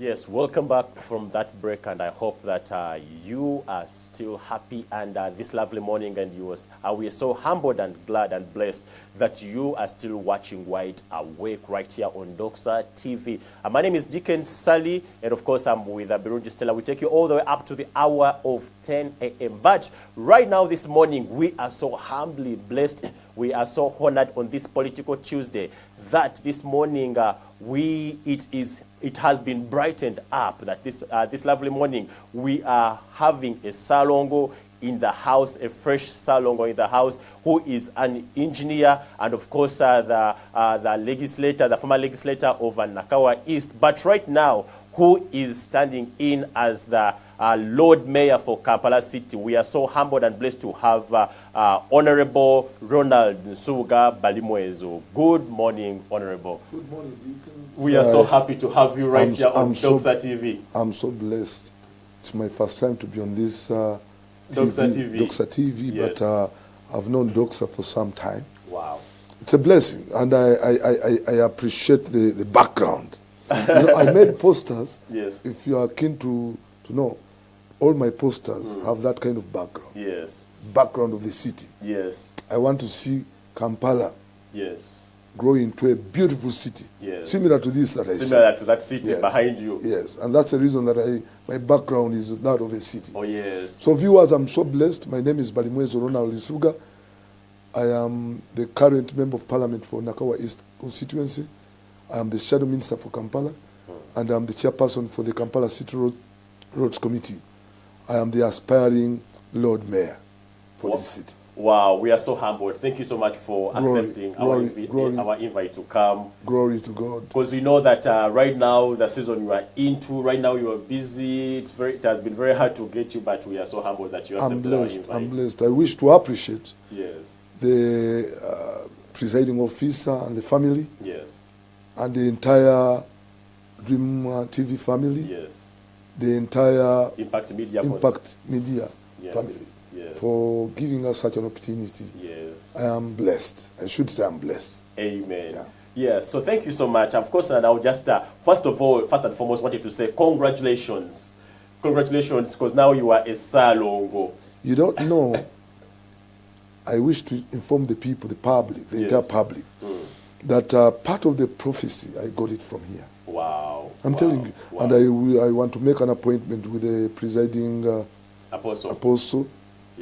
Yes, welcome back from that break, and I hope that you are still happy and this lovely morning, and we are so humbled and glad and blessed that you are still watching Wide Awake right here on Doxa TV. My name is Deacon Sally, and of course I'm with Birunji Stella. We take you all the way up to the hour of 10 a.m. But right now this morning, we are so humbly blessed. We are so honored on this political Tuesday that this morning it has been brightened up, that this lovely morning we are having a Salongo in the house, a fresh Salongo in the house, who is an engineer, and of course the legislator, the former legislator of Nakawa East, but right now who is standing in as the Lord Mayor for Kampala City. We are so humbled and blessed to have Honorable Ronald Balimwezo. Good morning, Honorable. Good morning, Deacons. We are so happy to have you right here on Doxa TV. I'm so blessed. It's my first time to be on this Doxa TV, yes. But I've known Doxa for some time. Wow. It's a blessing, and I appreciate the background. I made posters. Yes. If you are keen to know, all my posters have that kind of background. Yes. Background of the city. Yes. I want to see Kampala. Yes. Grow into a beautiful city. Yes. Similar to this that I see. Similar to that city behind you. Yes, and that's the reason that my background is that of a city. Oh, yes. So viewers, I'm so blessed. My name is Balimwezo Ronald Aspirant. I am the current Member of Parliament for Nakawa East constituency. I am the Shadow Minister for Kampala, and I'm the Chairperson for the Kampala City Roads Committee. I am the aspiring Lord Mayor for this city. Wow, we are so humbled. Thank you so much for accepting our invite to come. Glory to God. Because we know that right now, the season you are into, right now you are busy. It has been very hard to get you, but we are so humbled that you accepted our invite. I'm blessed. I wish to appreciate the presiding officer and the family. Yes. And the entire Dream TV family. Yes. The entire Impact Media family. Yes. For giving us such an opportunity. Yes. I am blessed. I should say I'm blessed. Amen. Yeah. Yes. So thank you so much. Of course, and I would just first and foremost wanted to say congratulations. Congratulations, because now you are a Salongo. You don't know. I wish to inform the people, the public, the entire public, that part of the prophecy, I got it from here. Wow. I'm telling you. Wow. And I want to make an appointment with the presiding apostle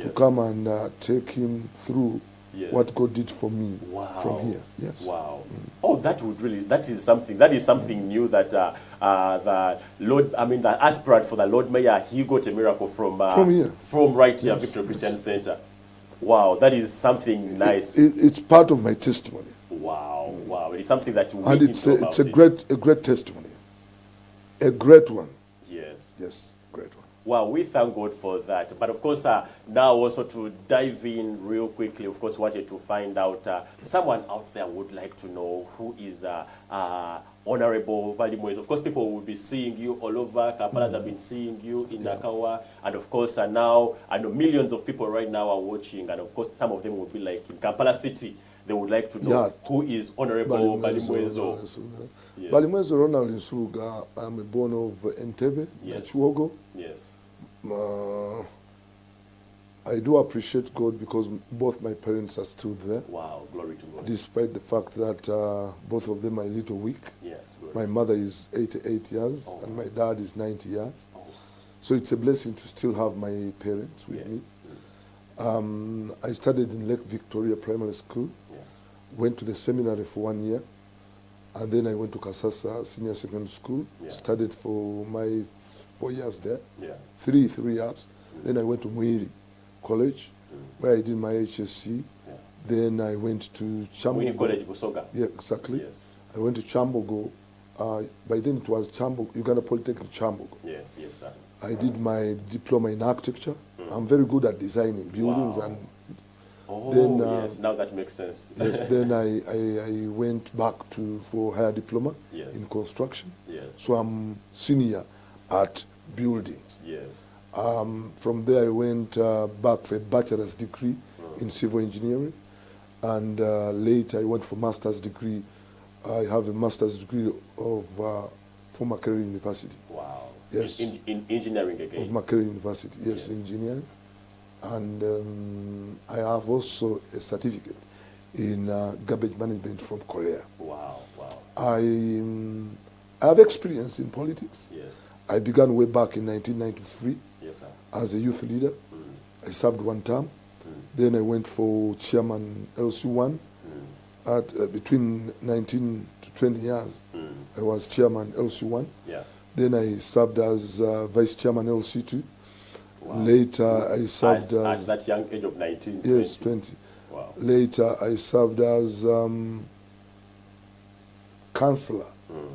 to come and take him through what God did for me from here. Yes. Wow. Oh, that is something new that the aspirant for the Lord Mayor, he got a miracle from here. From right here, Victory Christian Center. Wow, that is something nice. It's part of my testimony. Wow, wow. It is something that we and it's a great testimony. A great one. Yes. Yes, great one. Wow, we thank God for that. But of course, now also to dive in real quickly, of course, wanted to find out, someone out there would like to know who is Honorable Balimwezo. Of course, people will be seeing you all over. Kampala have been seeing you in Nakawa. And of course, now, I know millions of people right now are watching. And of course, some of them will be like in Kampala City. They would like to know who is Honorable Balimwezo. Yes. Balimwezo Ronald Nsuga. I'm a born of Entebbe, Nachuogo. Yes. I do appreciate God because both my parents are still there. Wow, glory to God. Despite the fact that both of them are a little weak. Yes. My mother is 88 years and my dad is 90 years. Oh. So it's a blessing to still have my parents with me. I studied in Lake Victoria Primary School. Went to the seminary for 1 year, and then I went to Kasasa Senior Secondary School, studied for my 4 years there, three years. Then I went to Muiri College, where I did my HSC. Then I went to Chambogo. Muiri College, Busoga. Yeah, exactly. Yes. I went to Chambogo. By then it was Chambogo, Uganda Polytechnic Chambogo. Yes, sir. I did my diploma in architecture. I'm very good at designing buildings and. Then, yes, now that makes sense. Yes, then I went back for higher diploma in construction. Yes. So I'm senior at buildings. Yes. From there I went back for a bachelor's degree in civil engineering, and later I went for master's degree. I have a master's degree of former Career University. Wow. Yes. In engineering again? Of Makerere University, yes, Yes. engineering. And I have also a certificate in garbage management from Korea. Wow, wow. I have experience in politics. Yes. I began way back in 1993 Yes, sir. as a youth leader. I served one term. Then I went for chairman LC1. Between 19 to 20 years, I was chairman LC1. Yeah. Then I served as vice chairman LC2. Wow. Later, I served at that young age of 19, yes, 20. 20. Wow. Later, I served as councillor,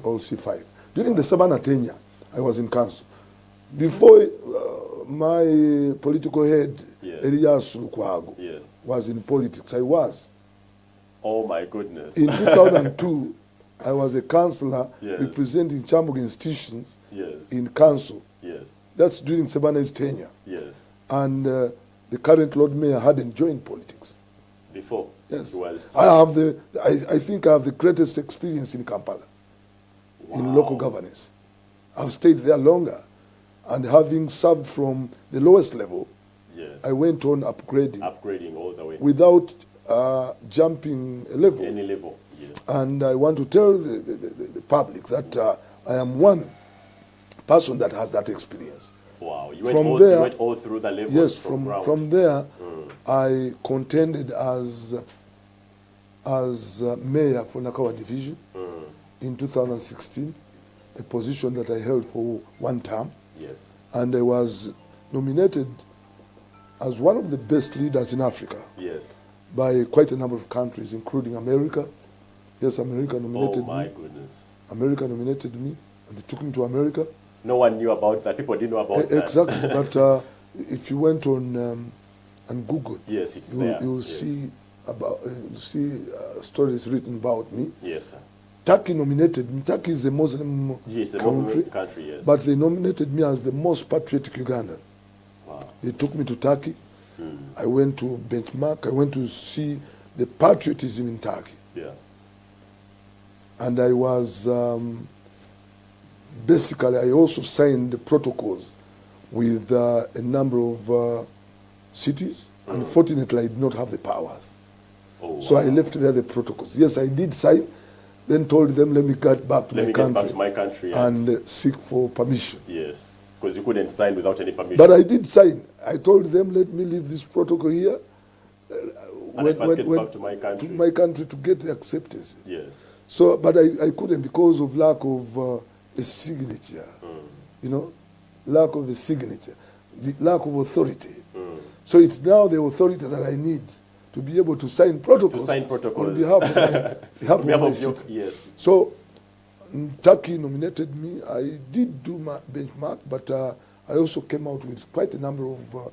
LC5. During the Sabana tenure, I was in council. Before my political head, Yes. Elias Lukwago, Yes. was in politics, I was. Oh my goodness. In 2002, I was a councillor Yes. representing Chambuga institutions Yes. in council. Yes. That's during Sabana's tenure. Yes. And the current Lord Mayor hadn't joined politics. Before. Yes. It was. I think I have the greatest experience in Kampala, in Wow. local governance. I've stayed there longer. And having served from the lowest level, Yes. I went on upgrading Upgrading all the way. without jumping a level. Any level. Yes. And I want to tell the public that I am one person that has that experience. Wow. You From went, there- you went all through the levels. Yes, ground. from there, I contended as mayor for Nakawa Division in 2016, a position that I held for one term. Yes. And I was nominated as one of the best leaders in Africa Yes. by quite a number of countries, including America. Yes, America Oh nominated my me. goodness. America nominated me, and they took me to America. No one knew about that. People didn't know about that. Exactly, but if you went on Google, Yes, it's you, there. you'll Yes. see about stories written about me. Yes, sir. Turkey nominated me. Turkey is a Muslim Yes, a country, Muslim country, yes. but they nominated me as the most patriotic Ugandan. Wow. They took me to Turkey. I went to benchmark. I went to see the patriotism in Turkey. Yeah. And I was basically, I also signed the protocols with a number of cities. Unfortunately, I did not have the powers. Oh, So wow. I left there the protocols. Yes, I did sign, then told them, let me get back to Let my me country get back to my country. Yeah. and seek for permission. Yes. Because you couldn't sign without any permission. But I did sign. I told them, let me leave this protocol here. And I first get back to my country. To my country to get the acceptance. Yes. So, but I couldn't because of lack of a signature. You know, lack of a signature, the lack of authority. So it's now the authority that I need to be able to sign protocols. To sign protocols. On behalf of my, behalf of On behalf my of your- city. yes. So Turkey nominated me. I did do my benchmark, but I also came out with quite a number of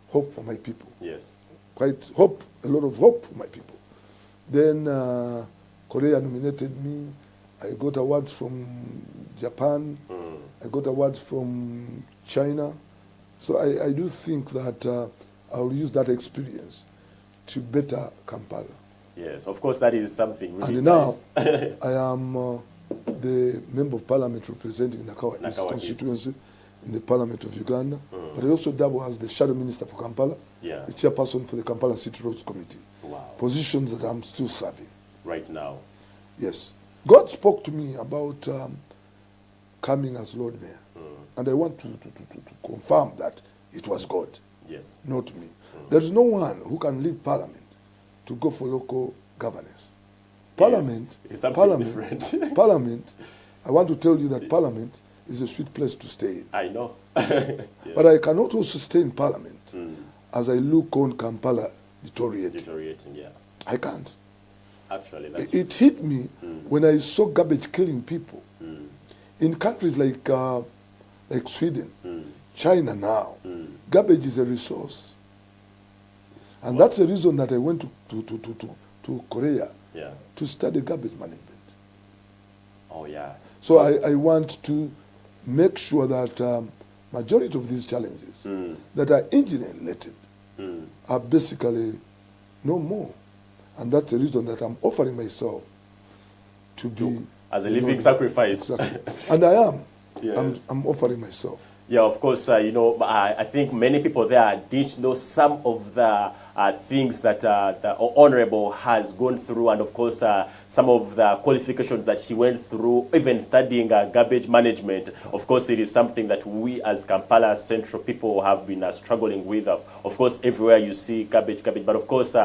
hope for my people. Yes. A lot of hope for my people. Then Korea nominated me. I got awards from Japan. I got awards from China. So I do think that I will use that experience to better Kampala. Yes. Of course, that is something really And now nice. I am the Member of Parliament representing Nakawa East Nakawa constituency in the Parliament of Uganda. But I also double as the Shadow Minister for Kampala, Yeah. the chairperson for the Kampala City Roads Committee. Wow. Positions that I'm still serving. Right now. Yes. God spoke to me about coming as Lord Mayor. And I want to confirm that it was God, Yes. not me. There is no one who can leave Parliament to go for local governance. Parliament, It's something Parliament, different. Parliament, I want to tell you that Parliament is a sweet place to stay in. I know. Yes. But I cannot also stay in Parliament as I look on Kampala deteriorating. Deteriorating, yeah. I can't. Actually, that's It hit me when I saw garbage killing people. In countries like Sweden, China now, garbage is a resource. And that's the reason that I went to Korea yeah. to study garbage management. Oh, yeah. So I want to make sure that majority of these challenges that are engineer-related are basically no more. And that's the reason that I'm offering myself to be as a living sacrifice. Exactly. And I am. Yes. I'm offering myself. Yeah, of course, you know, I think many people there didn't know some of the things that the Honorable has gone through, and of course, some of the qualifications that she went through, even studying garbage management. Of course, it is something that we as Kampala Central people have been struggling with. Of course, everywhere you see garbage, but of course,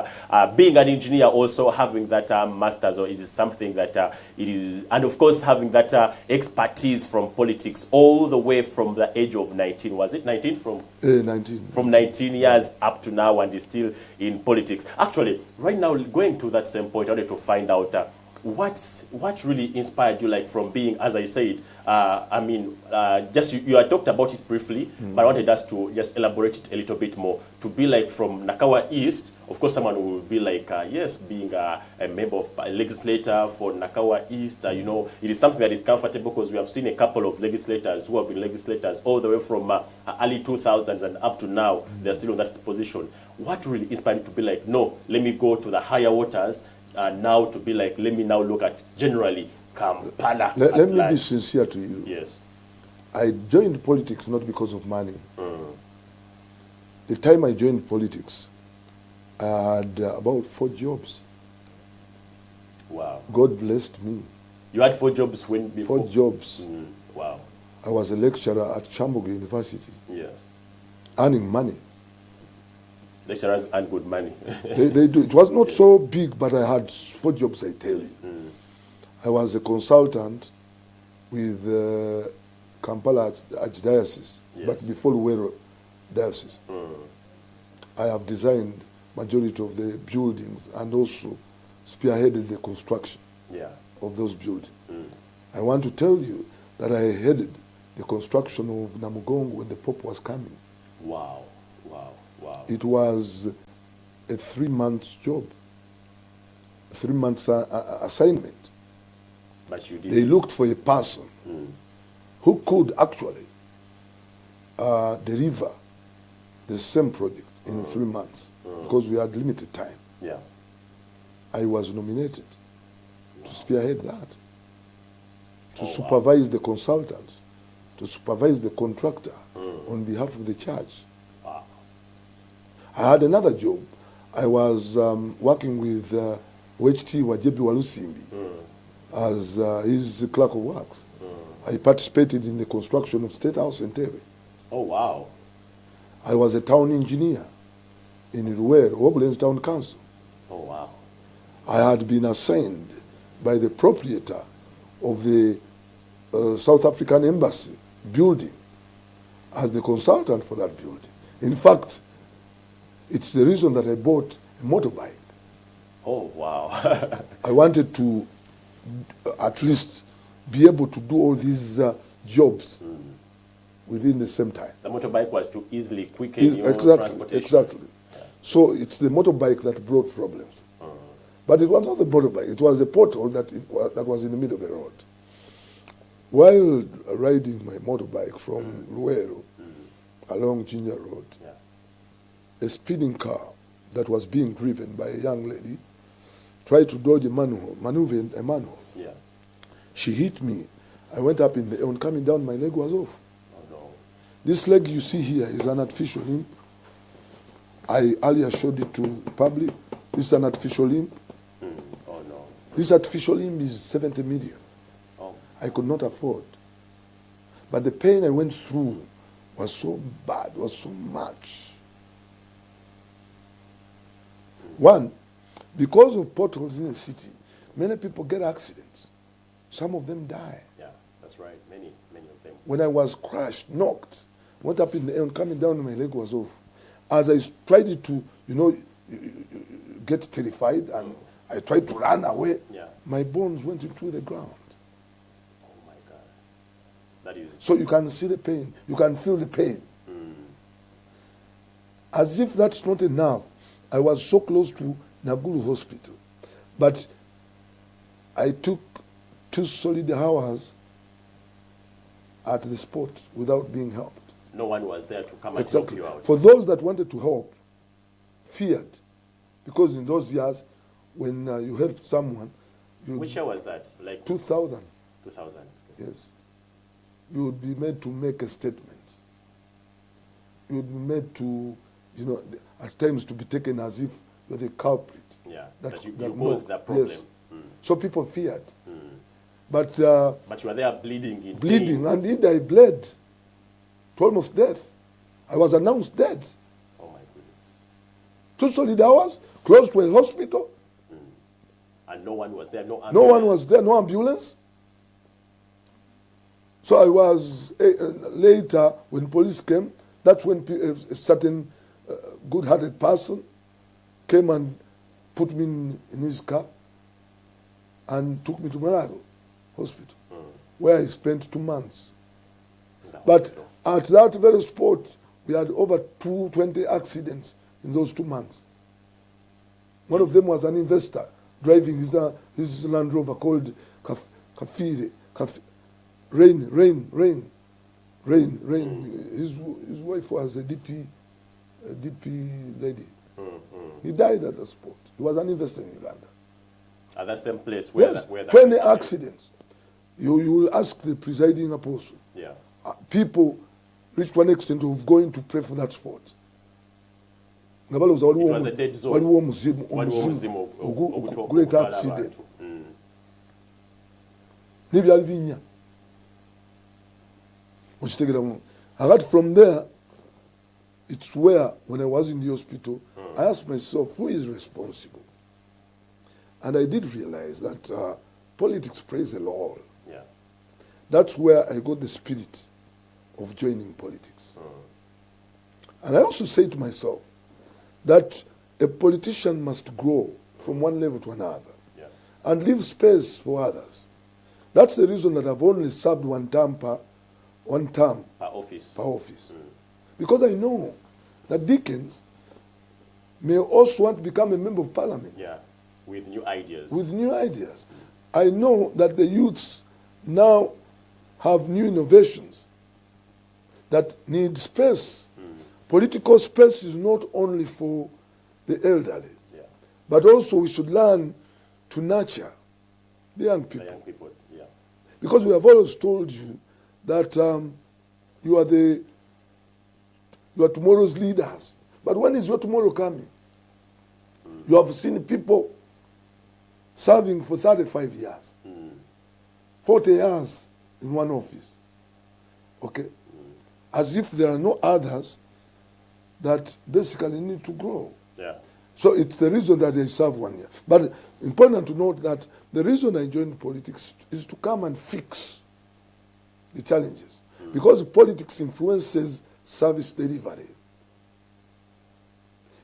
being an engineer, also having that master's, or it is something that it is, and of course, having that expertise from politics all the way from the age of 19. Was it 19? 19. From 19 years up to now, and is still in politics. Actually, right now, going to that same point, I wanted to find out what really inspired you, like from being, as I said, I mean, just you had talked about it briefly, but I wanted us to just elaborate it a little bit more. To be like from Nakawa East, of course, someone will be like, yes, being a member of a legislator for Nakawa East, you know, it is something that is comfortable because we have seen a couple of legislators who have been legislators all the way from early 2000s and up to now. They're still in that position. What really inspired you to be like, no, let me go to the higher waters now, to be like, let me now look at generally Kampala. Let me be sincere to you. Yes. I joined politics not because of money. The time I joined politics, I had about 4 jobs. Wow. God blessed me. You had 4 jobs when before? 4 jobs. Wow. I was a lecturer at Chambogo University. Yes. Earning money. Lecturers earn good money. They do. It was not so big, but I had 4 jobs, I tell you. I was a consultant with Kampala Archdiocese, Yes. but before Luwero Diocese. I have designed majority of the buildings and also spearheaded the construction of those buildings. I want to tell you that I headed the construction of Namugongo when the Pope was coming. Wow, wow, wow. It was a 3 months job, a 3 months assignment. But you did. They looked for a person who could actually deliver the same project in 3 months because we had limited time. Yeah. I was nominated to spearhead that, to supervise the consultants, to supervise the contractor on behalf of the church. Wow. I had another job. I was working with OHT Wajebi Walusimbi as his clerk of works. I participated in the construction of State House in Tebe. Oh, wow. I was a town engineer in Luwero, Obulenzi Town Council. Oh, wow. I had been assigned by the proprietor of the South African Embassy building as the consultant for that building. In fact, it's the reason that I bought a motorbike. Oh, wow. I wanted to at least be able to do all these jobs within the same time. The motorbike was to easily quicken your transportation. Exactly. So it's the motorbike that brought problems. But it was not the motorbike. It was a pothole that was in the middle of the road. While riding my motorbike from Luwero along Ginger Road, a speeding car that was being driven by a young lady tried to dodge a manhole, maneuver a manhole. Yeah. She hit me. I went up in the air, and coming down, my leg was off. Oh, no. This leg you see here is an artificial limb. I earlier showed it to the public. This is an artificial limb. Oh, no. This artificial limb is 70 million. Oh. I could not afford. But the pain I went through was so bad, was so much. One, because of potholes in the city, many people get accidents. Some of them die. Yeah, that's right. Many of them. When I was crushed, knocked, went up in the air and coming down, my leg was off. As I tried to, get terrified and I tried to run away, my bones went into the ground. Oh, my God. That is... So you can see the pain. You can feel the pain. As if that's not enough, I was so close to Naguru Hospital. But I took 2 solid hours at the spot without being helped. No one was there to come and help you out. For those that wanted to help, feared. Because in those years, when you helped someone... Which year was that? Like 2000. 2000. Yes. you would be made to make a statement. You would be made to, at times to be taken as if you're the culprit. Yeah, that you caused the problem. Yes. So people feared. But you were there bleeding in bleeding, pain. and indeed I bled to almost death. I was announced dead. Oh my goodness. 2 solid hours, close to a hospital. And no one was there, no ambulance. No one was there, no ambulance. So I was, later, when police came, that's when a certain good-hearted person came and put me in his car and took me to Malago Hospital, where I spent 2 months. But at that very spot, we had over 220 accidents in those 2 months. One of them was an investor driving his Land Rover called Kafire. Rain. His wife was a DP lady. He died at the spot. He was an investor in Uganda. At that same place where Yes, where 20 accidents. You will ask the presiding apostle. Yeah. People reached one extent of going to pray for that spot. It was a dead zone. Great accident. Nibyali binya. From there, it's where, when I was in the hospital, I asked myself, who is responsible? And I did realize that politics plays a role. Yeah. That's where I got the spirit of joining politics. And I also say to myself that a politician must grow from one level to another, and leave space for others. That's the reason that I've only served one term per office. Because I know that deacons may also want to become a member of parliament. Yeah, with new ideas. With new ideas. I know that the youths now have new innovations that need space. Political space is not only for the elderly, but also we should learn to nurture the young people. The young people, yeah. Because we have always told you that you are tomorrow's leaders. But when is your tomorrow coming? You have seen people serving for 35 years, 40 years in one office. Okay? As if there are no others that basically need to grow. Yeah. So it's the reason that they serve 1 year. But important to note that the reason I joined politics is to come and fix the challenges. Because politics influences service delivery.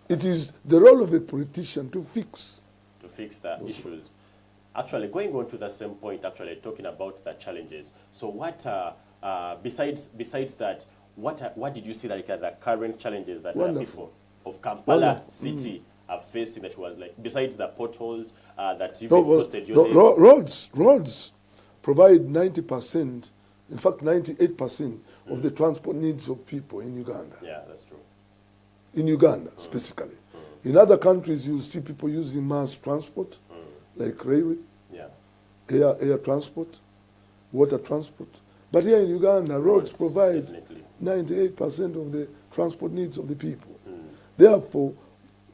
It is the role of a politician to fix. To fix the issues. Actually, going on to the same point, actually talking about the challenges. So what, besides that, what did you see that are the current challenges that the people of Kampala City are facing, that was like, besides the potholes that you've posted? Roads provide 90%, in fact 98% of the transport needs of people in Uganda. Yeah, that's true. In Uganda, specifically. In other countries, you see people using mass transport, like railway, air transport, water transport. But here in Uganda, roads provide 98% of the transport needs of the people. Therefore,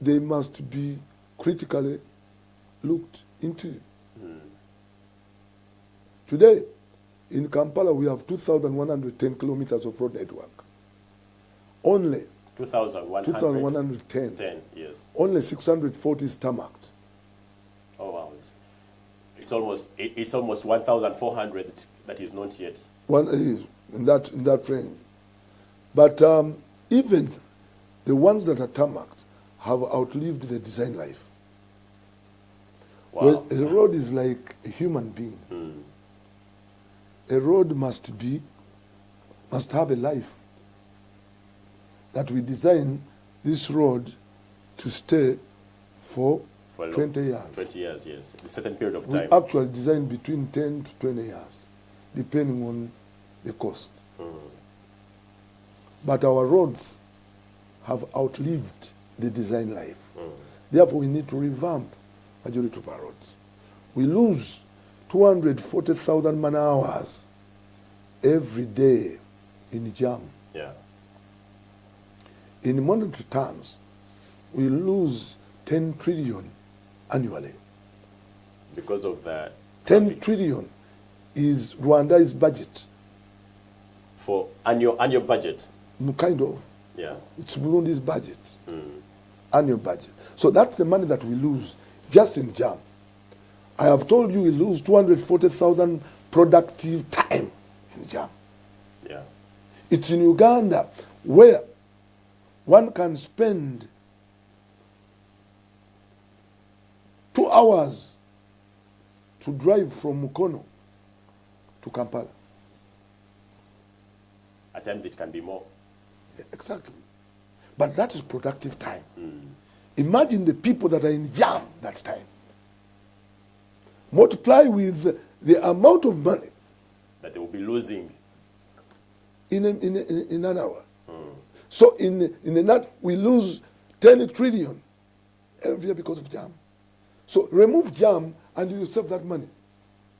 they must be critically looked into. Today, in Kampala, we have 2,110 kilometers of road network. Only 2,110. Yes. Only 640 is tarmacked. Oh wow! It's almost 1,400 that is not yet. One is in that frame. But even the ones that are tarmacked have outlived the design life. Wow. Well, a road is like a human being. A road must have a life. That we design this road to stay for 20 years. 20 years, yes. A certain period of time. We actually design between 10 to 20 years, depending on the cost. But our roads have outlived the design life. Therefore, we need to revamp majority of our roads. We lose 240,000 man-hours every day in jam. Yeah. In monetary terms, we lose 10 trillion annually. Because of that. 10 trillion is Rwanda's budget. For annual budget? Kind of. Yeah. It's Burundi's budget. Annual budget. So that's the money that we lose just in jam. I have told you we lose 240,000 productive time in jam. Yeah. It's in Uganda where one can spend 2 hours to drive from Mukono to Kampala. At times it can be more. Yeah, exactly. But that is productive time. Imagine the people that are in jam that time. Multiply with the amount of money that they will be losing in an hour. So in a night, we lose 10 trillion every year because of jam. So remove jam and you save that money.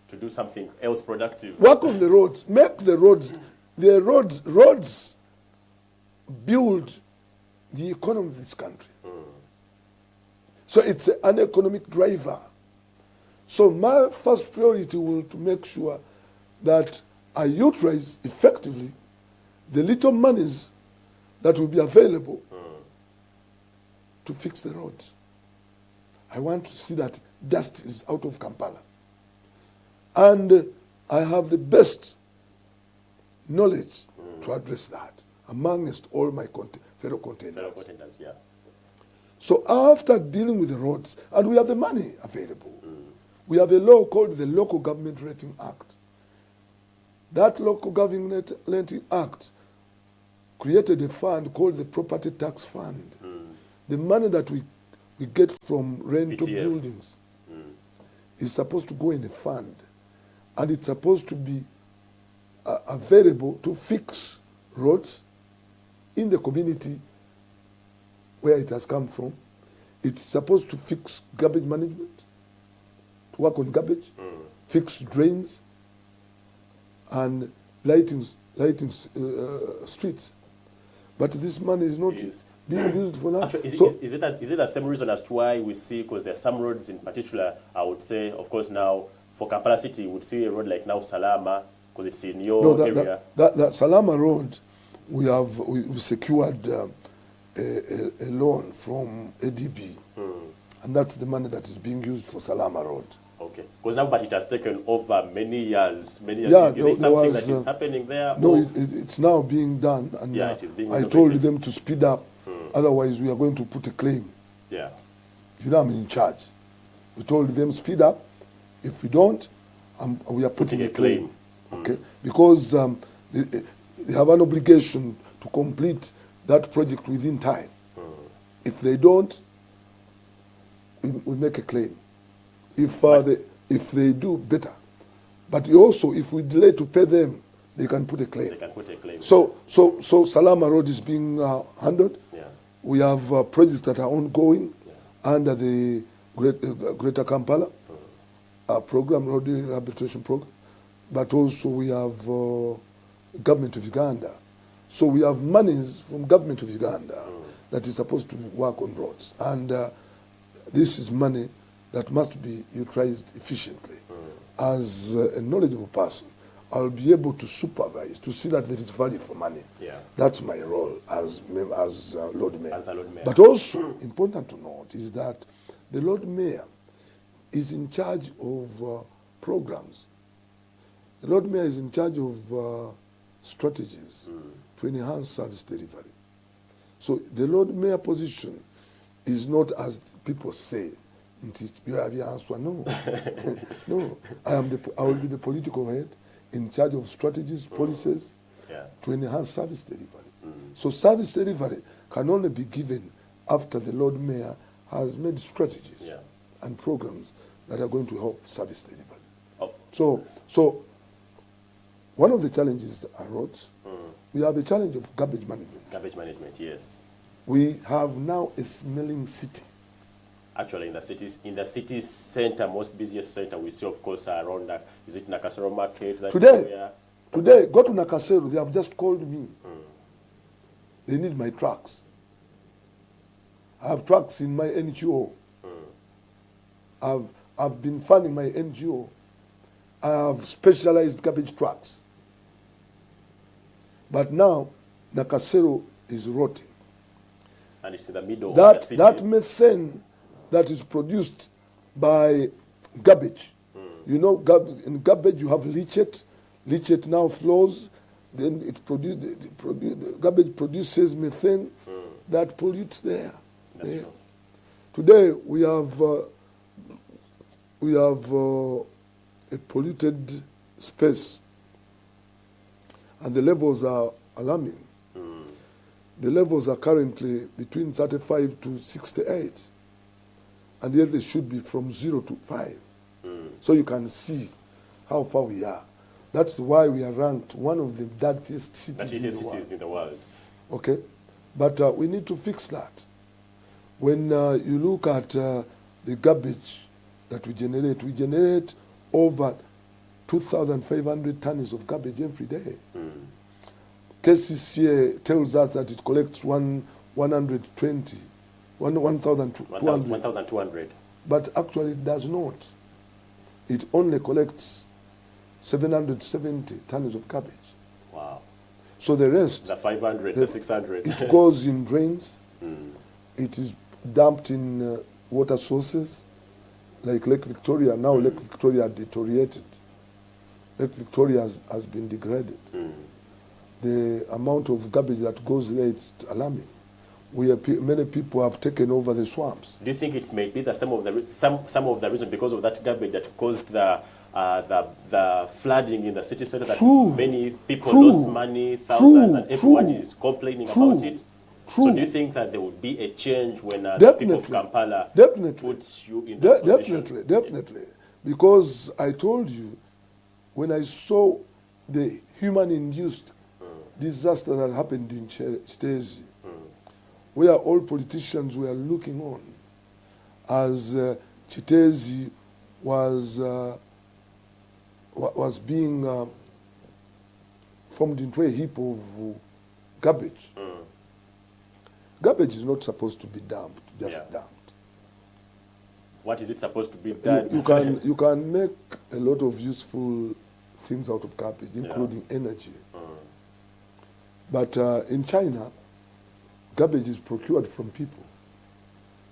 To do something else productive. Work on the roads. Make the roads. The roads build the economy of this country. So it's an economic driver. So my first priority will to make sure that I utilize effectively the little monies that will be available to fix the roads. I want to see that dust is out of Kampala. And I have the best knowledge to address that amongst all my fellow contenders. Yeah. So after dealing with the roads, and we have the money available, we have a law called the Local Government Rating Act. That Local Government Rating Act created a fund called the Property Tax Fund. The money that we get from rental PTF. buildings is supposed to go in a fund, and it's supposed to be available to fix roads in the community where it has come from. It's supposed to fix garbage management, to work on garbage, fix drains, and lighting streets. But this money is not being used for that. Actually, is it the same reason as to why we see, because there are some roads in particular, I would say, of course now, for Kampala City, you would see a road like now Salama, because it's in your area. That Salama road, we secured a loan from ADB, and that's the money that is being used for Salama Road. Okay, because now, but it has taken over many years. Yeah, is it something that is happening there? No, it's now being done, and it is being I innovated. told them to speed up, otherwise we are going to put a claim. Yeah. You know, I'm in charge. We told them speed up. If we don't, we are putting a claim. Okay, because they have an obligation to complete that project within time. If they don't, we make a claim. If they do, better. But also, if we delay to pay them, they can put a claim. They can put a claim. So Salama Road is being handled. Yeah. We have projects that are ongoing under the Greater Kampala program, road rehabilitation program. But also we have government of Uganda. So we have monies from government of Uganda that is supposed to work on roads. And this is money that must be utilized efficiently. As a knowledgeable person, I'll be able to supervise, to see that there is value for money. Yeah. That's my role as Lord Mayor. As the Lord Mayor. But also important to note is that the Lord Mayor is in charge of programs. The Lord Mayor is in charge of strategies to enhance service delivery. So the Lord Mayor position is not, as people say, no. No, I will be the political head in charge of strategies, policies to enhance service delivery. So service delivery can only be given after the Lord Mayor has made strategies and programs that are going to help service delivery. Oh. So one of the challenges are roads. We have a challenge of garbage management. Garbage management, yes. We have now a smelling city. Actually, in the city center, most busiest center, we see, of course, around that. Is it Nakasero Market? Today, go to Nakasero, they have just called me. They need my trucks. I have trucks in my NGO. I've been funding my NGO. I have specialized garbage trucks. But now, Nakasero is rotting. And it's in the middle of the city. That methane that is produced by garbage. You know, in garbage you have leachate. Leachate now flows. Then the garbage produces methane that pollutes the air. That's true. Today we have a polluted space, and the levels are alarming. The levels are currently between 35 to 68, and yet they should be from 0 to 5. So you can see how far we are. That's why we are ranked one of the dirtiest cities in the world. Okay, but we need to fix that. When you look at the garbage that we generate over 2,500 tons of garbage every day. KCCA tells us that it collects 1,200. But actually it does not. It only collects 770 tons of garbage. Wow. So the rest, the 500, the 600. It goes in drains. It is dumped in water sources like Lake Victoria. Now Lake Victoria deteriorated. Lake Victoria has been degraded. The amount of garbage that goes there is alarming. Many people have taken over the swamps. Do you think it's maybe that some of the reason because of that garbage that caused the flooding in the city center, that many people lost money, thousands, and everyone is complaining about it? So do you think that there would be a change when the people of Kampala put you in that position? Definitely. Because I told you, when I saw the human-induced disaster that happened in Chitezi, where all politicians were looking on as Chitezi was being formed into a heap of garbage. Garbage is not supposed to be dumped, dumped. What is it supposed to be done? You can make a lot of useful things out of garbage, including energy. But in China, garbage is procured from people.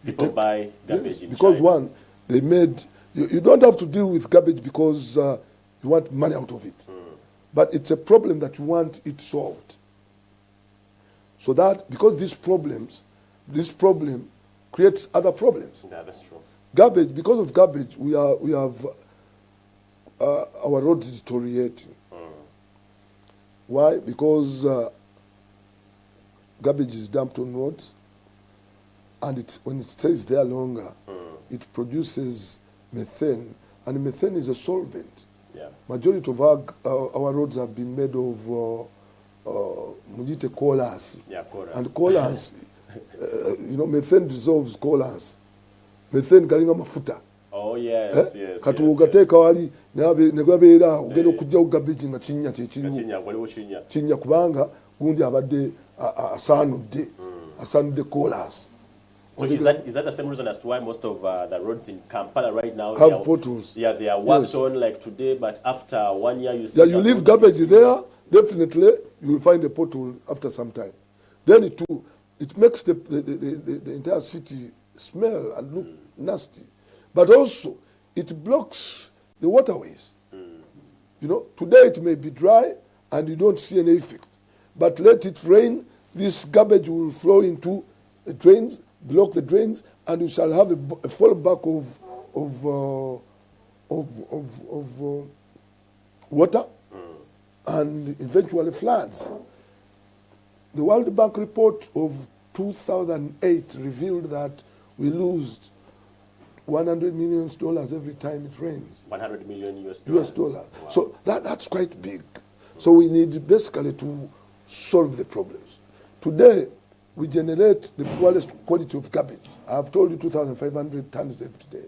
People buy garbage in because China. One, they made, you don't have to deal with garbage because you want money out of it. But it's a problem that you want it solved. So that, because this problem creates other problems. Yeah, that's true. Garbage, because of garbage, we have our roads deteriorating. Why? Because garbage is dumped on roads, and when it stays there longer, it produces methane, and methane is a solvent. Yeah. Majority of our roads have been made of colas. Yeah, colas. And colas, methane dissolves colas. Methane galinga mafuta. Oh yes, yes. Kati ugateeka wali ne gabeera ugenda okujjawo garbage nga kinnya kinnya kubanga gundi abadde asaanudde colas. So is that the same reason as to why most of the roads in Kampala right now have potholes? Yeah, they are worked on like today, but after 1 year you see. Yeah, you leave garbage there, definitely you will find a pothole after some time. Then it makes the entire city smell and look nasty. But also, it blocks the waterways. Today it may be dry and you don't see any effect. But let it rain, this garbage will flow into the drains, block the drains, and you shall have a fallback of water and eventually floods. The World Bank report of 2008 revealed that we lose $100 million every time it rains. $100 million US dollar. Wow. So that's quite big. So we need basically to solve the problems. Today, we generate the poorest quality of garbage. I've told you 2,500 tons every day.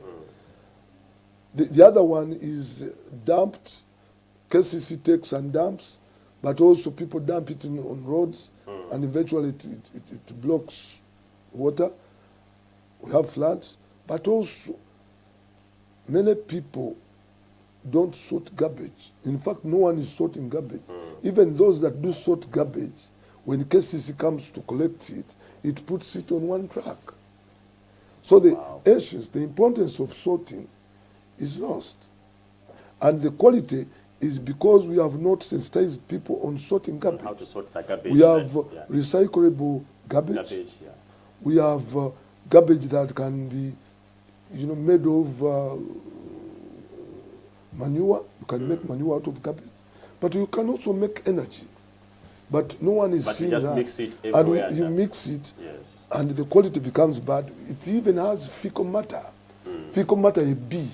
The other one is dumped. KCC takes and dumps. but also people dump it on roads, and eventually it blocks water. We have floods, but also many people don't sort garbage. In fact, no one is sorting garbage. Even those that do sort garbage, when KCC comes to collect it, it puts it on one truck. So the essence, the importance of sorting is lost. And the quality is because we have not sensitized people on sorting garbage. How to sort the garbage. We have recyclable garbage. We have garbage that can be, made of manure. You can make manure out of garbage. But you can also make energy. But no one is seeing that. But you just mix it everywhere. And you mix it, and the quality becomes bad. It even has fecal matter. Fecal matter is B.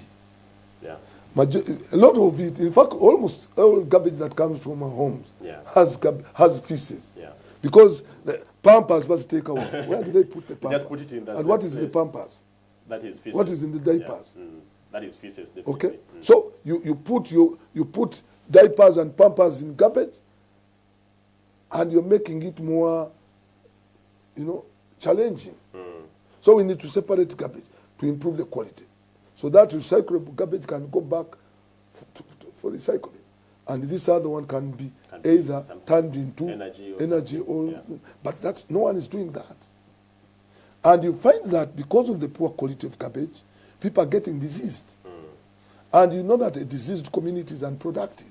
Yeah. A lot of it, in fact, almost all garbage that comes from our homes has feces. Yeah. Because the Pampers must take away. Where do they put the Pampers? Just put it in that. And what is in the Pampers? That is feces. What is in the diapers? Yeah. That is feces, definitely. Okay. So you put diapers and Pampers in garbage, and you're making it more, challenging. So we need to separate garbage to improve the quality. So that recyclable garbage can go back for recycling. And this other one can be either turned into energy or but no one is doing that. And you find that because of the poor quality of garbage, people are getting diseased. And you know that a diseased community is unproductive.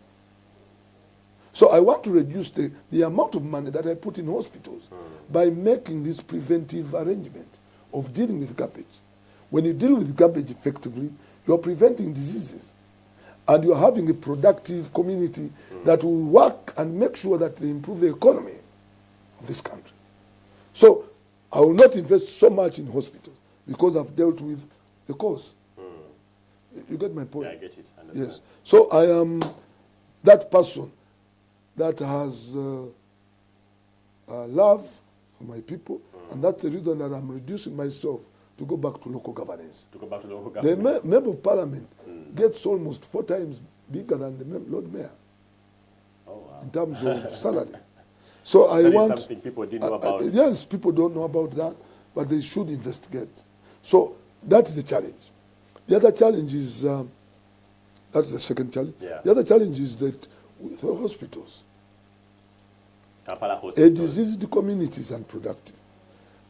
So I want to reduce the amount of money that I put in hospitals by making this preventive arrangement of dealing with garbage. When you deal with garbage effectively, you are preventing diseases. And you are having a productive community that will work and make sure that they improve the economy of this country. So I will not invest so much in hospitals because I've dealt with the cause. You get my point? Yeah, I get it. I understand. Yes. So I am that person that has love for my people, and that's the reason that I'm reducing myself to go back to local governance. To go back to local governance. The member of parliament gets almost 4 times bigger than the Lord Mayor. Oh, wow. In terms of salary. So I want something people didn't know about. Yes, people don't know about that, but they should investigate. So that's the challenge. The other challenge is that's the second challenge. Yeah. The other challenge is that with the hospitals, Kampala hospitals, a diseased community is unproductive.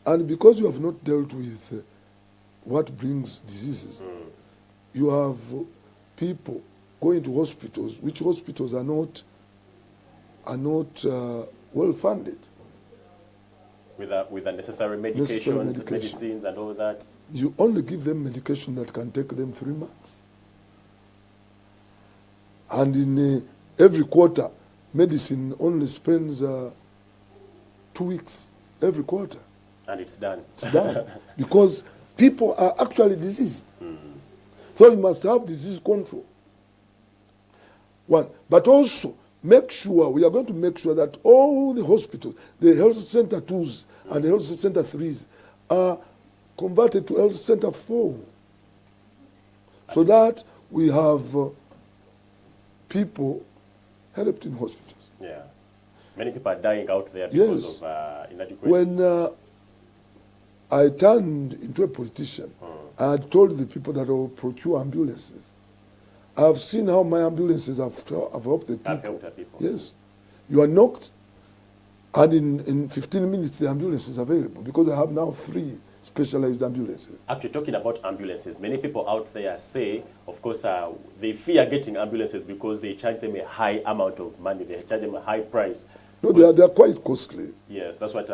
And because you have not dealt with what brings diseases, you have people going to hospitals, which hospitals are not well funded. With the necessary medications, medicines and all that. You only give them medication that can take them 3 months. And in every quarter, medicine only spends 2 weeks every quarter. And it's done. It's done. Because people are actually diseased. So you must have disease control. One. But also, make sure, we are going to make sure that all the hospitals, the health center 2s and the health center 3s are converted to health center 4. So that we have people helped in hospitals. Yeah. Many people are dying out there because of inadequate. When I turned into a politician, I had told the people that I will procure ambulances. I've seen how my ambulances have helped the people. Have helped the people. Yes. You are knocked, and in 15 minutes the ambulance is available because I have now 3 specialized ambulances. Actually, talking about ambulances, many people out there say, of course, they fear getting ambulances because they charge them a high amount of money. They charge them a high price. No, they are quite costly. Yes, that's what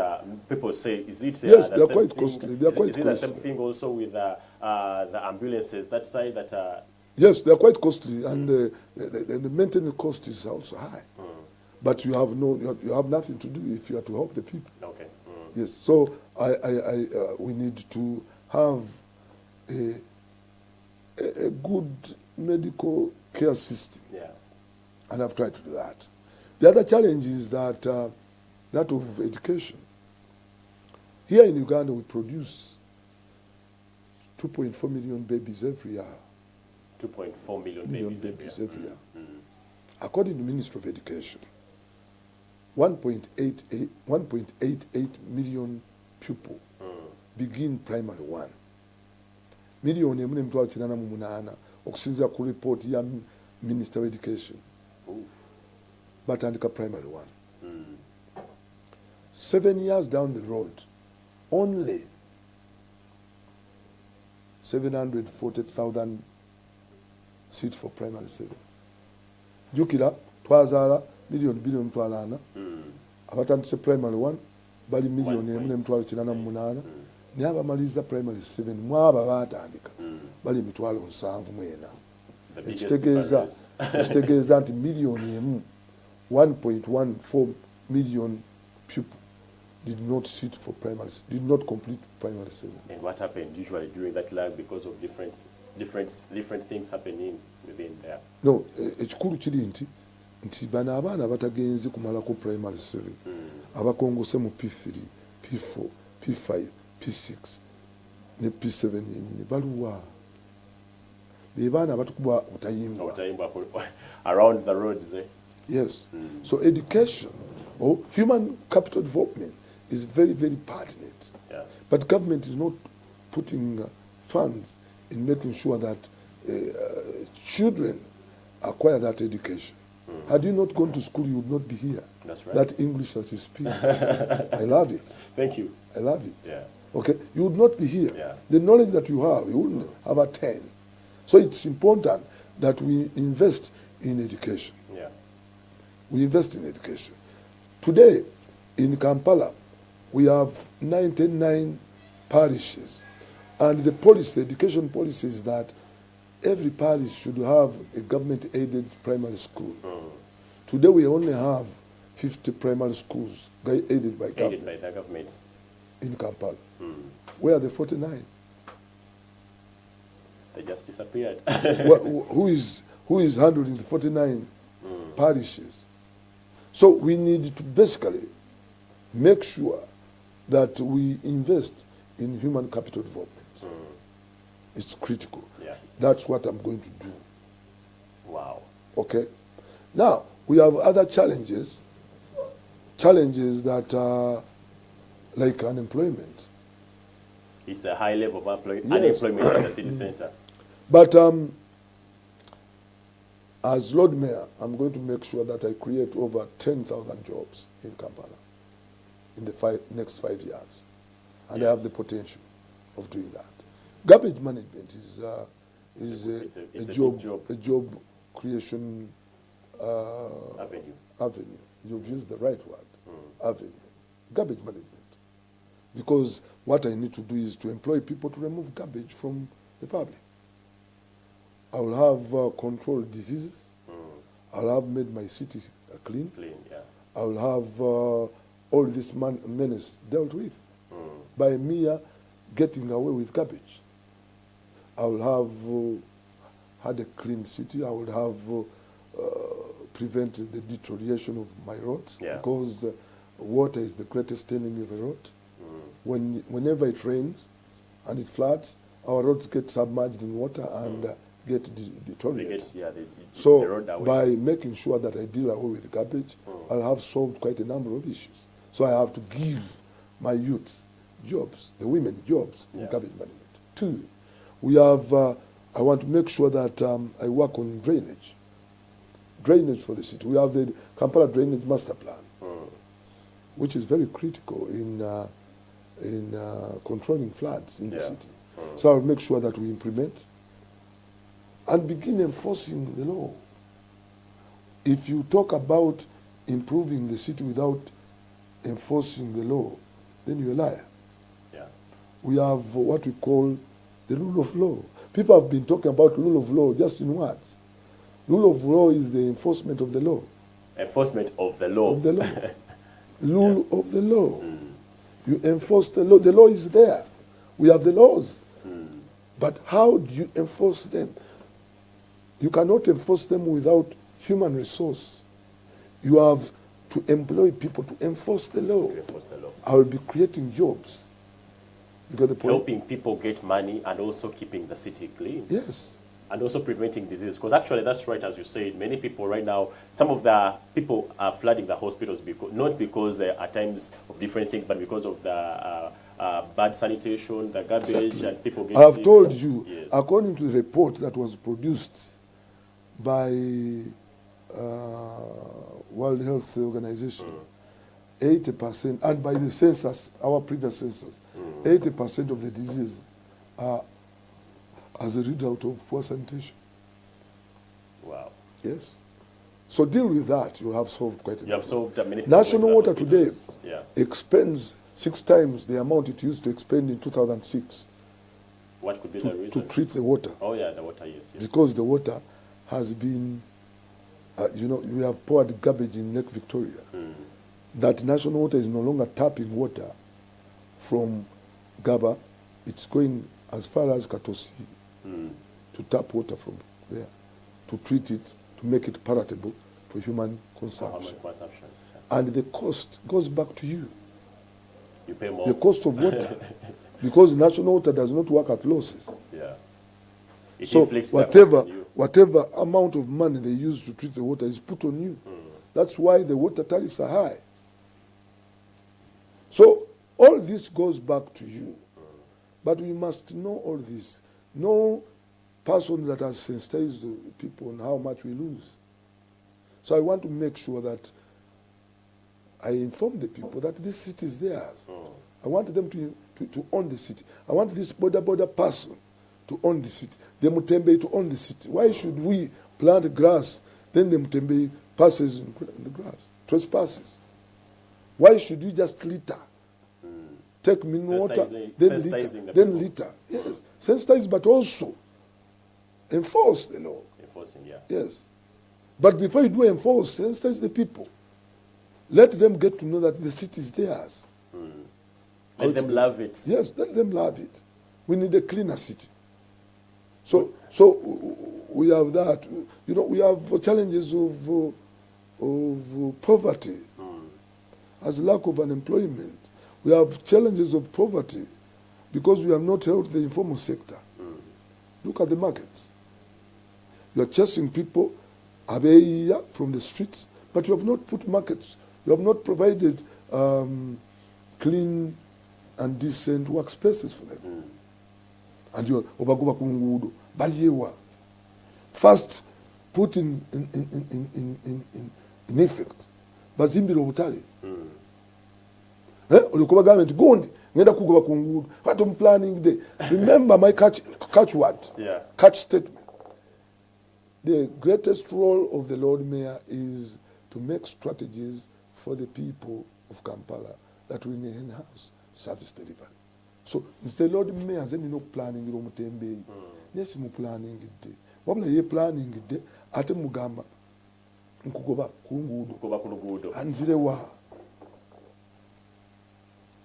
people say. Is it yes, they are quite costly. They are quite costly. Is it the same thing also with the ambulances, that side that... Yes, they are quite costly, and the maintenance cost is also high. But you have nothing to do if you are to help the people. Okay. Yes, so we need to have a good medical care system. Yeah. And I've tried to do that. The other challenge is that that of education. Here in Uganda, we produce 2.4 million babies every year. 2.4 million babies every year. According to the Ministry of Education, 1.88 million people begin primary one. Million emu n'emitwalo 88 okusinziira ku report ya Minister of Education. Batandika primary one. 7 years down the road, only 740,000 seats for primary 7. Jukira twazaala million 2.4 abatandise primary 1 bali million 1.88 naye abamaliza primary 7 mwaba batandika bali 7,400. Ekitegeeza nti million 1.14 million people did not sit for primary, did not complete primary 7. And what happened usually during that lag because of different things happening within there? No, ekikulu kiri nti bano abaana batagenze kumalako primary 7 abakongose mu P3, P4, P5, P6 ne P7 yenyini baluwa be baana abatukubwa utayimbwa around the roads, eh? Yes. So education or human capital development is very, very pertinent. Yeah. But government is not putting funds in making sure that children acquire that education. Had you not gone to school, you would not be here. That's right. That English that you speak, I love it. Thank you. I love it. Yeah. Okay, you would not be here. Yeah. The knowledge that you wouldn't have attained. So it's important that we invest in education. Yeah. We invest in education. Today, in Kampala, we have 99 parishes. And the education policy is that every parish should have a government-aided primary school. Today, we only have 50 primary schools aided by government. Aided by the government. In Kampala. Where are the 49? They just disappeared. Who is handling the 49 parishes? So we need to basically make sure that we invest in human capital development. It's critical. Yeah. That's what I'm going to do. Wow. Okay? Now, we have other challenges that are like unemployment. It's a high level of Yes. unemployment in the city center. But as Lord Mayor, I'm going to make sure that I create over 10,000 jobs in Kampala in the next 5 years. And I have the potential of doing that. Garbage management is a job creation avenue. You've used the right word, avenue. Garbage management. Because what I need to do is to employ people to remove garbage from the public. I will have controlled diseases. I will have made my city clean. Yeah. I will have all this menace dealt with by mere getting away with garbage. I will have had a clean city. I will have prevented the deterioration of my roads because water is the greatest enemy of a road. Whenever it rains and it floods, our roads get submerged in water and get deteriorated. So by making sure that I deal away with garbage, I'll have solved quite a number of issues. So I have to give my youths jobs, the women jobs in garbage management. 2, we have, I want to make sure that I work on drainage for the city. We have the Kampala Drainage Master Plan, which is very critical in controlling floods in the city. So I'll make sure that we implement and begin enforcing the law. If you talk about improving the city without enforcing the law, then you're a liar. Yeah. We have what we call the rule of law. People have been talking about rule of law just in words. Rule of law is the enforcement of the law. Enforcement of the law. Of the law. Rule of the law. You enforce the law. The law is there. We have the laws. But how do you enforce them? You cannot enforce them without human resource. You have to employ people to enforce the law. I will be creating jobs. You get the point? Helping people get money and also keeping the city clean. Yes. And also preventing disease, because actually that's right, as you said, many people right now, some of the people are flooding the hospitals because, not because there are times of different things, but because of the bad sanitation, the garbage, Exactly. and people get I have sick. told you, Yes. according to the report that was produced by World Health Organization, 80%, and by the census, our previous census, 80% of the disease are as a result of poor sanitation. Wow. Yes. So deal with that. You have solved quite a You have solved many people National going to Water the today hospitals. expends 6 times the amount it used to expend in 2006 What could be the to reason? treat the water. Oh yeah, the water, yes. Because the water has been, we have poured garbage in Lake Victoria. That National Water is no longer tapping water from Gaba. It's going as far as Katosi to tap water from there, to treat it, to make it palatable for human consumption. And the cost goes back to you. You pay more. The cost of water. Because National Water does not work at losses. Yeah. It So inflicts that cost on you. whatever amount of money they use to treat the water is put on you. That's why the water tariffs are high. So all this goes back to you. But we must know all this. No person that has sensitized people on how much we lose. So I want to make sure that I inform the people that this city is theirs. I want them to own the city. I want this border person to own the city. The Mutembe to own the city. Why should we plant grass, then the Mutembe passes in the grass, trespasses? Why should you just litter? Take mineral water, then litter. Yes, sensitize, but also enforce the law. Enforcing, yeah. Yes. But before you do enforce, sensitize the people. Let them get to know that the city is theirs. Let them love it. Yes, let them love it. We need a cleaner city. So we have that. We have challenges of poverty, as lack of unemployment. We have challenges of poverty because we have not helped the informal sector. Look at the markets. You are chasing people away from the streets, but you have not put markets. You have not provided clean and decent workspaces for them. And you obagoba kungudo baliyewa. First, put in effect bazimbira obutale. Ulikuwa government gondi ngenda kugoba kungudo. What I'm planning there. Remember my catchword. Yeah. Catch statement. The greatest role of the Lord Mayor is to make strategies for the people of Kampala that will enhance service delivery. So the Lord Mayor has no planning in Mutembe. Yes, mu planning it. Wabula ye planning it. Ate mugamba nkugoba kungudo. Kugoba kungudo.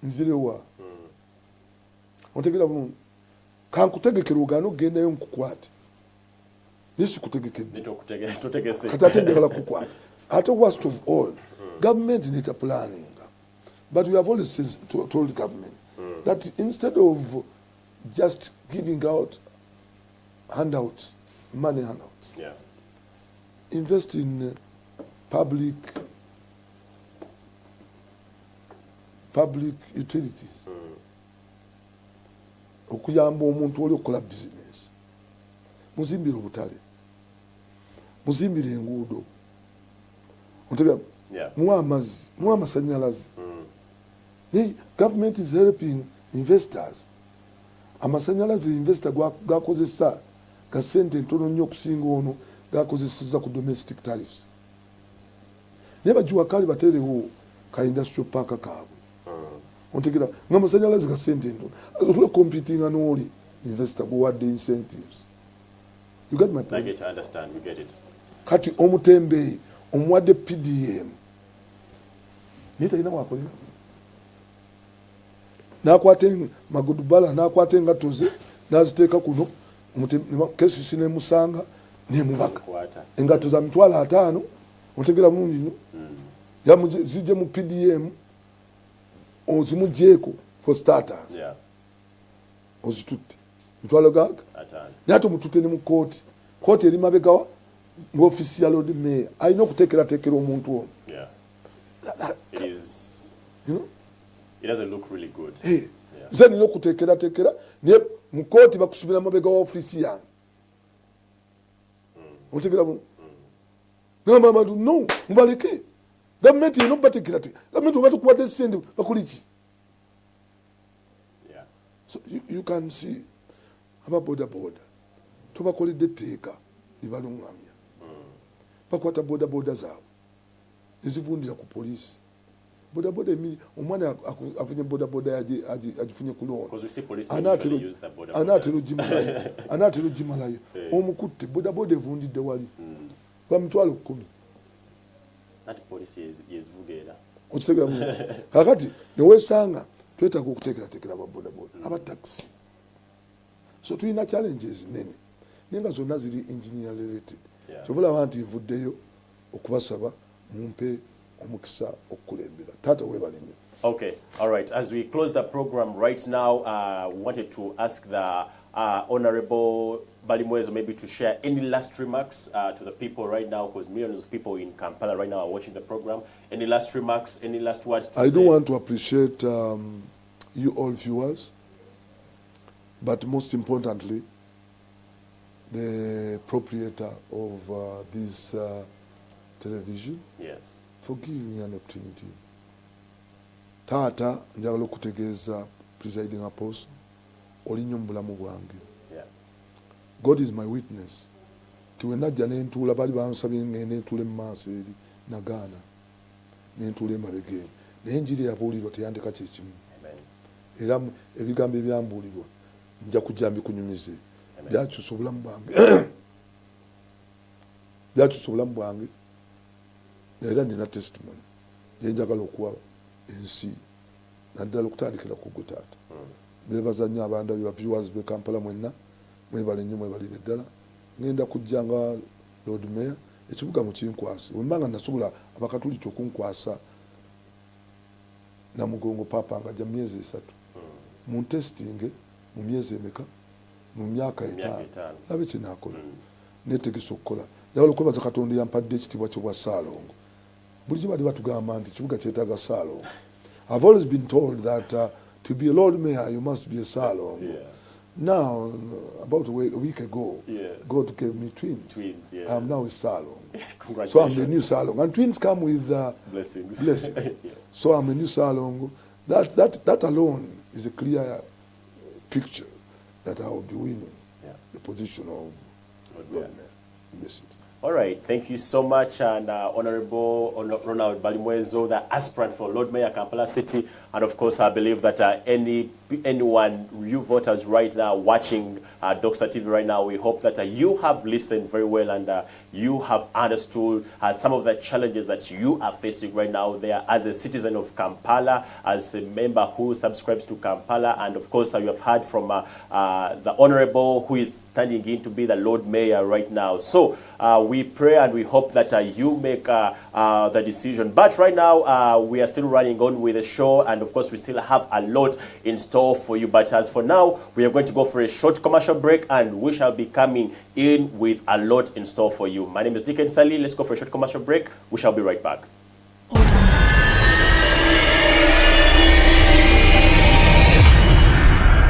Nzirewa. Ontegera mu kankutegekera ugano genda yo nkukwate. Nisi kutegekedde. Tutegese. Katategekala kukwate. At the worst of all, government needs a planning. But we have always told government that instead of just giving out handouts, money handouts, invest in public utilities. Okuyamba omuntu oli okukola business. Muzimbire obutale. Muzimbire enguudo. Muwa amazzi, muwa amasanyalaze. The government is helping investors. Amasanyalaze investor gakozesa ga sente ntono nnyo okusinga ono gakozeseza ku domestic tariffs. Naye bagiwa kale baterewo ka industrial park kaabwe. Ontegera ng'amasanyalaze ga sente ntono. Otula competing n'oli investor guwadde incentives. You get my point? I get to understand. We get it. Kati omutembe omuwadde PDM. Naye talina wakolera. Nakwate magudubala nakwate engato ze naziteeka kuno kesisi nemusanga nemubaka engato za mitwalo 5 otegera mungi nnyo zije mu PDM ozimugyeko for starters ozitutte mitwalo gaga naye ate omututte ne mu kooti kooti eri mabegawa ng'ofiisi ya Lord Mayor alina okuteekerateekera omuntu ono. Yeah. It is. You know? It doesn't look really good. Hey. Nze nina okuteekerateekera naye mu kooti bakusubira mabega wa ofiisi yange. Otegeera bulungi. Ngamba abantu no mubaleke. Gavumenti erina okubateekerateekera. Gavumenti oba tukuwadde ssente bakuliki. Yeah. So you can see aba boda tobakoledde etteeka libalungamya. Bakwata boda zaabwe ezivundira ku poliisi. Boda emiri omwana afunye boda agifunye ku looni. Anaatera ogimalayo. Omukutte boda evundidde wali. Lwa mitwalo 10. Okitegeera kakati neweesanga twetaaga okuteekerateekera ababoda aba taxi. So tulina challenges nene naye nga zonna ziri engineer related. Kyova olaba nti nvuddeyo okubasaba mumpe omukisa okukulembera. Taata weebale nnyo. Okay, all right. As we close the program right now, we wanted to ask the Honorable Balimwezo maybe to share any last remarks to the people right now, because millions of people in Kampala right now are watching the program. Any last remarks, any last words to say? I do want to appreciate you all viewers, but most importantly, the proprietor of this television. Yes. For giving me an opportunity. Taata njagala okutegeeza presiding apostle olinnyo mu bulamu bwange. Yeah. God is my witness. Tiwe najja nentuula bali bansabye nentuula mu maaso eri nagaana nentuula emabega eri naye enjiri yabuulirwa teyandika kyekimu. Era ebigambo ebyambuulirwa nja kujja mbikunyumize. Byakyusa obulamu bwange. Byakyusa obulamu bwange. Era nina testimony gyenjagala okuwa ensi naddala okutandikira ku gwe taata. Beebaza nnyo abanda ba viewers be Kampala mwenna mwebale nnyo mwebalire ddala. Ngenda kujja nga Lord Mayor ekibuga mu kinkwasi. Bwe mbanga nasobola abakatuliki okunkwasa Namugongo papa nga ajja myezi 3. Mu testing mu myezi emeka mu myaka 5. Labe kinaakola. Neetegesa okukola. Njagala okwebaza Katonda yampadde ekitiibwa ky'obwa Ssaalongo. Bulijjo bali batugamba nti kibuga kyetaaga Ssaalongo. I've always been told that to be a Lord Mayor you must be a Ssaalongo. Yeah. Now, about a week ago, God gave me twins. Yeah. I'm now a Ssaalongo. Congratulations. So I'm the new Ssaalongo. And twins come with blessings. Yes. So I'm a new Ssaalongo. That alone is a clear picture that I will be winning the position of Lord Mayor in the city. All right, thank you so much, and Honorable Ronald Balimwezo, the aspirant for Lord Mayor Kampala City, and of course I believe that anyone, you voters right now watching Doxa TV right now, we hope that you have listened very well and you have understood some of the challenges that you are facing right now there as a citizen of Kampala, as a member who subscribes to Kampala, and of course you have heard from the Honorable who is standing in to be the Lord Mayor right now. So we pray and we hope that you make the decision. But right now, we are still running on with the show, and of course, we still have a lot in store for you. But as for now, we are going to go for a short commercial break, and we shall be coming in with a lot in store for you. My name is Deacon Sally. Let's go for a short commercial break. We shall be right back.